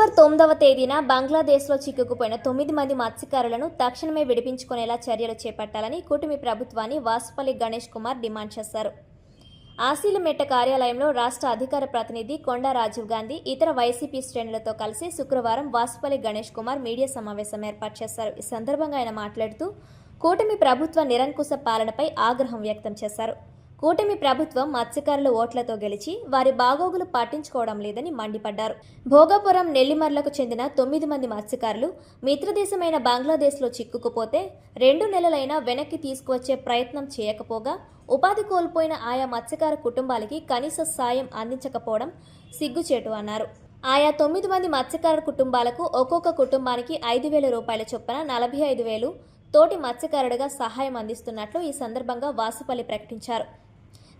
December 9వ తేదీన బంగ్లాదేశ్లో చిక్కుకుపోయిన 9 మంది మత్స్యకారులను తక్షణమే విడిపించుకునేలా చర్యలు చేపట్టాలని కూటమి ప్రభుత్వాన్ని వాసుపల్లి గణేష్ కుమార్ డిమాండ్ చేశారు. ఆసీలమెట్ట కార్యాలయంలో రాష్ట్ర అధికార ప్రతినిధి కొండా రాజీవ్ గాంధీ ఇతర వైసీపీ శ్రేణులతో కలిసి శుక్రవారం వాసుపల్లి గణేష్ కుమార్ మీడియా సమావేశం ఏర్పాటు చేశారు. ఈ సందర్భంగా ఆయన మాట్లాడుతూ కూటమి ప్రభుత్వ నిరంకుశ పాలనపై ఆగ్రహం వ్యక్తం చేశారు. కూటమి ప్రభుత్వం మత్స్యకారుల ఓట్లతో గెలిచి వారి బాగోగులు పట్టించుకోవడం లేదని మండిపడ్డారు. భోగాపురం నెల్లిమర్లకు చెందిన 9 మంది మత్స్యకారులు మిత్రదేశమైన బంగ్లాదేశ్లో చిక్కుకుపోతే 2 నెలలైనా వెనక్కి తీసుకువచ్చే ప్రయత్నం చేయకపోగా ఉపాధి కోల్పోయిన ఆయా మత్స్యకార కుటుంబాలకి కనీస సాయం అందించకపోవడం సిగ్గుచేటు అన్నారు. ఆయా 9 మంది మత్స్యకార కుటుంబాలకు ఒక్కొక్క కుటుంబానికి 5,000 రూపాయల చొప్పున 45,000 తోటి మత్స్యకారుడిగా సహాయం అందిస్తున్నట్లు ఈ సందర్భంగా వాసుపల్లి ప్రకటించారు.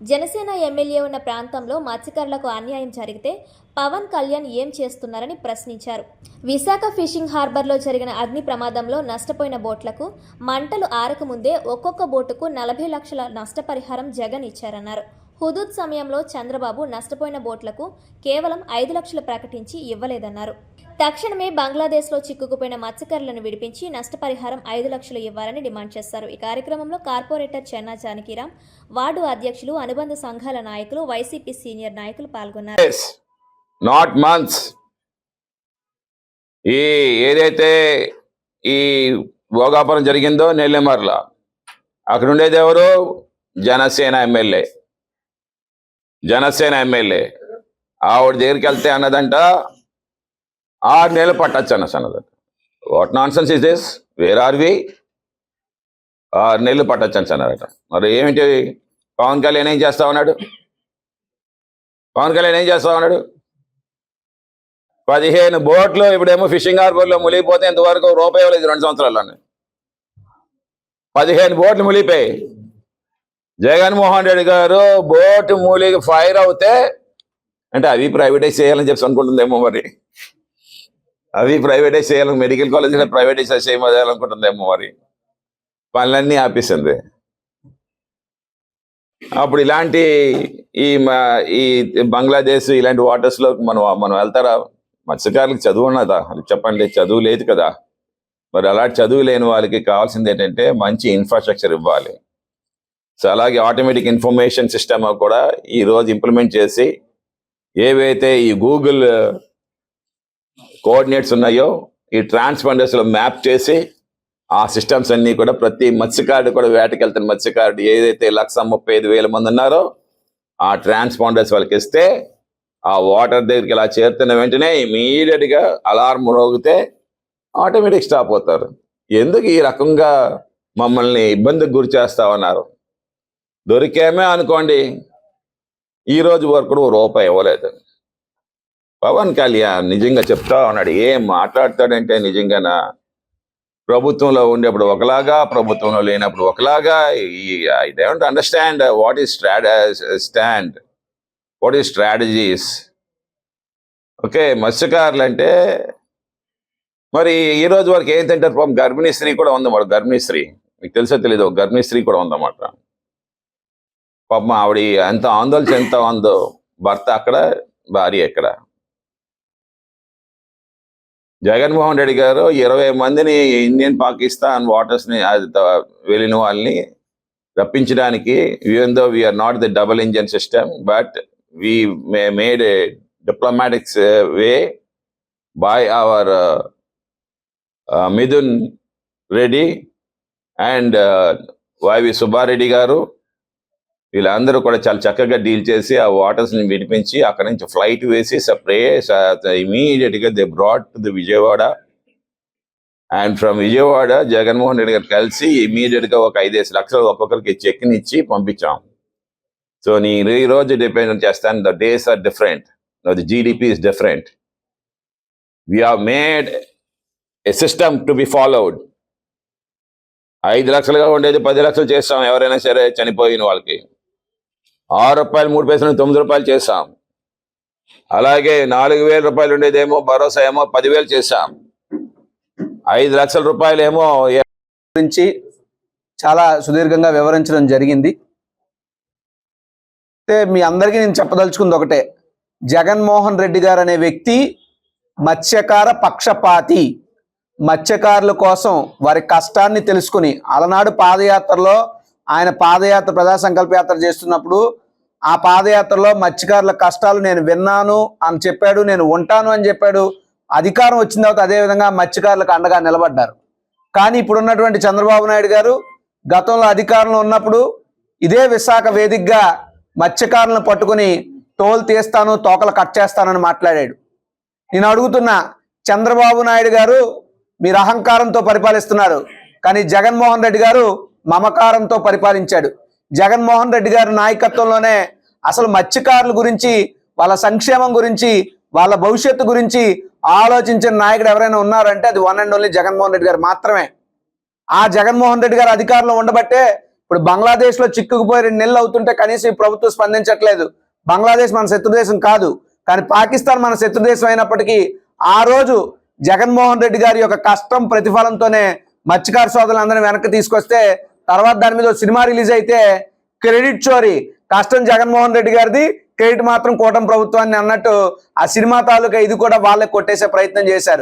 జనసేన ఎమ్మెల్యే ఉన్న ప్రాంతంలో మత్స్యకారులకు అన్యాయం జరిగితే పవన్ కళ్యాణ్ ఏం చేస్తున్నారని ప్రశ్నించారు. విశాఖ ఫిషింగ్ హార్బర్లో జరిగిన అగ్ని ప్రమాదంలో నష్టపోయిన బోట్లకు మంటలు ఆరకముందే ఒక్కొక్క బోటుకు 40 లక్షల నష్టపరిహారం జగన్ ఇచ్చారన్నారు. హుదూద్ సమయంలో చంద్రబాబు నష్టపోయిన బోట్లకు కేవలం 5 లక్షలు ప్రకటించి ఇవ్వలేదన్నారు. తక్షణమే బంగ్లాదేశ్లో చిక్కుకుపోయిన మత్స్యకారులను విడిపించి నష్టపరిహారం 5 లక్షలు ఇవ్వాలని డిమాండ్ చేశారు. ఈ కార్యక్రమంలో కార్పొరేటర్ చెన్నా జానకిరామ్, వార్డు అధ్యక్షులు, అనుబంధ సంఘాల నాయకులు, వైసీపీ సీనియర్ నాయకులు పాల్గొన్నారు. నాట్ మంత్స్ ఏదైతే ఈ భోగాపురం జరిగిందో నెల్లిమర్ల, అక్కడ ఉండేది ఎవరు? జనసేన ఎమ్మెల్యే ఆవిడ దగ్గరికి వెళ్తే అన్నదంట 6 నెలలు పట్టచ్చు అన్నదంట. What nonsense is this? Where are we? 6 నెలలు పట్టచ్చు అన్నారట. మరి ఏమిటి పవన్ కళ్యాణ్ ఏం చేస్తా ఉన్నాడు? 15 బోట్లు ఇప్పుడేమో ఫిషింగ్ హార్బర్లో మునిగిపోతే ఇంతవరకు రూపాయి ఇవ్వలేదు 2 సంవత్సరాల్లోనే. 15 బోట్లు మునిగిపోయి జగన్మోహన్ రెడ్డి గారు బోటు మూలిగి ఫైర్ అవుతే అంటే అవి ప్రైవేటైజ్ చేయాలని చెప్పి అనుకుంటుందేమో. మరి అవి ప్రైవేటైజ్ చేయాలని, మెడికల్ కాలేజ్ ప్రైవేటైజ్ చేయాలనుకుంటుందేమో. మరి పనులన్నీ ఆపేసింది. అప్పుడు ఇలాంటి ఈ బంగ్లాదేశ్ ఇలాంటి వాటర్స్లో మనం వెళ్తారా? మత్స్యకారులకు చదువు ఉన్నదా? చెప్పండి, చదువు లేదు కదా. మరి అలాంటి చదువు లేని వాళ్ళకి కావాల్సింది ఏంటంటే మంచి ఇన్ఫ్రాస్ట్రక్చర్ ఇవ్వాలి. సో అలాగే ఆటోమేటిక్ ఇన్ఫర్మేషన్ సిస్టమ్ కూడా ఈరోజు ఇంప్లిమెంట్ చేసి ఏవైతే ఈ గూగుల్ కోఆర్డినేట్స్ ఉన్నాయో ఈ ట్రాన్స్పాండర్స్లో మ్యాప్ చేసి ఆ సిస్టమ్స్ అన్నీ కూడా ప్రతి మత్స్యకారుడు కూడా వేటకి వెళ్తున్న మత్స్యకారుడు ఏదైతే 135,000 మంది ఉన్నారో ఆ ట్రాన్స్పాండర్స్ వాళ్ళకి ఇస్తే ఆ వాటర్ దగ్గరికి ఇలా చేరుతున్న వెంటనే ఇమీడియట్గా అలారం మోగితే ఆటోమేటిక్ స్టాప్ అవుతారు. ఎందుకు ఈ రకంగా మమ్మల్ని ఇబ్బందికి గురి చేస్తా ఉన్నారు? దొరికేమే అనుకోండి, ఈరోజు వరకు కూడా రూపాయి ఇవ్వలేదు. పవన్ కళ్యాణ్ నిజంగా చెప్తా ఉన్నాడు. ఏం మాట్లాడతాడంటే నిజంగానా ప్రభుత్వంలో ఉండేప్పుడు ఒకలాగా, ప్రభుత్వంలో లేనప్పుడు ఒకలాగా. I don't understand what is strategies. Okay, మత్స్యకారులు అంటే మరి ఈ రోజు వరకు ఏం తింటారు? పాపం గర్భిణీ స్త్రీ కూడా ఉందన్నమాట. గర్భిణీ స్త్రీ మీకు తెలుసో తెలీదు, గర్భిణీ స్త్రీ కూడా ఉందన్నమాట. పాపం ఆవిడ ఎంత ఆందోళన చెందుతా ఉందో. భర్త అక్కడ, భార్య ఎక్కడ. జగన్మోహన్ రెడ్డి గారు 20 మందిని ఇండియన్ పాకిస్తాన్ వాటర్స్ని వెళ్ళిన వాళ్ళని రప్పించడానికి, even though we're not the double engine system but we made a diplomatics way by our Mithun Reddy and YV Subba Reddy గారు. వీళ్ళందరూ కూడా చాలా చక్కగా డీల్ చేసి ఆ వాటర్స్ని విడిపించి అక్కడ నుంచి ఫ్లైట్ వేసి ఇమీడియట్గా they brought to the Vijayawada. And from Vijayawada Jaganmohan Reddy గారు కలిసి ఇమీడియట్గా ఒక 5-6 లక్షలు ఒక్కొక్కరికి చెక్ని ఇచ్చి పంపించాం. సో నేను ఈరోజు డిపెండ్ చేస్తాను. The days are different, the GDP is different. We have made a system to be followed. 5 లక్షలుగా ఉండేది 10 లక్షలు చేస్తాం. ఎవరైనా సరే చనిపోయిన వాళ్ళకి 6 రూపాయలు 3 పైసలు 9 రూపాయలు చేస్తాం. అలాగే 4,000 రూపాయలు ఉండేదేమో భరోసా ఏమో 10,000 చేశాం. 5 లక్షల రూపాయలు ఏమో గురించి చాలా సుదీర్ఘంగా వివరించడం జరిగింది. అయితే మీ అందరికీ నేను చెప్పదలుచుకుంది ఒకటే, జగన్మోహన్ రెడ్డి గారు అనే వ్యక్తి మత్స్యకార పక్షపాతి. మత్స్యకారుల కోసం వారి కష్టాన్ని తెలుసుకుని అలనాడు పాదయాత్రలో ఆయన పాదయాత్ర ప్రజా సంకల్ప యాత్ర చేస్తున్నప్పుడు ఆ పాదయాత్రలో మత్స్యకారుల కష్టాలు నేను విన్నాను అని చెప్పాడు, నేను ఉంటాను అని చెప్పాడు. అధికారం వచ్చిన తర్వాత అదేవిధంగా మత్స్యకారులకు అండగా నిలబడ్డారు. కానీ ఇప్పుడున్నటువంటి చంద్రబాబు నాయుడు గారు గతంలో అధికారంలో ఉన్నప్పుడు ఇదే విశాఖ వేదికగా మత్స్యకారులను పట్టుకుని తోలు తీస్తాను, తోకలు కట్ చేస్తానని మాట్లాడాడు. నేను అడుగుతున్నా, చంద్రబాబు నాయుడు గారు మీరు అహంకారంతో పరిపాలిస్తున్నారు, కానీ జగన్మోహన్ రెడ్డి గారు మమకారంతో పరిపాలించాడు. జగన్మోహన్ రెడ్డి గారి నాయకత్వంలోనే అసలు మత్స్యకారుల గురించి, వాళ్ళ సంక్షేమం గురించి, వాళ్ళ భవిష్యత్తు గురించి ఆలోచించిన నాయకుడు ఎవరైనా ఉన్నారంటే అది one and only Jaganmohan Reddy గారు మాత్రమే. ఆ జగన్మోహన్ రెడ్డి గారు అధికారంలో ఉండబట్టే ఇప్పుడు బంగ్లాదేశ్లో చిక్కుకుపోయి 2 నెలలు అవుతుంటే కనీసం ఈ ప్రభుత్వం స్పందించట్లేదు. బంగ్లాదేశ్ మన శత్రుదేశం కాదు, కానీ పాకిస్తాన్ మన శత్రుదేశం అయినప్పటికీ ఆ రోజు జగన్మోహన్ రెడ్డి గారి యొక్క కష్టం ప్రతిఫలంతోనే మత్స్యకార సోదరులందరినీ వెనక్కి తీసుకొస్తే తర్వాత దాని మీద సినిమా రిలీజ్ అయితే క్రెడిట్ చోరీ, కష్టం జగన్మోహన్ రెడ్డి గారిది, క్రెడిట్ మాత్రం కూటమి ప్రభుత్వాన్ని అన్నట్టు ఆ సినిమా తాలూకా ఇది కూడా వాళ్ళే కొట్టేసే ప్రయత్నం చేశారు.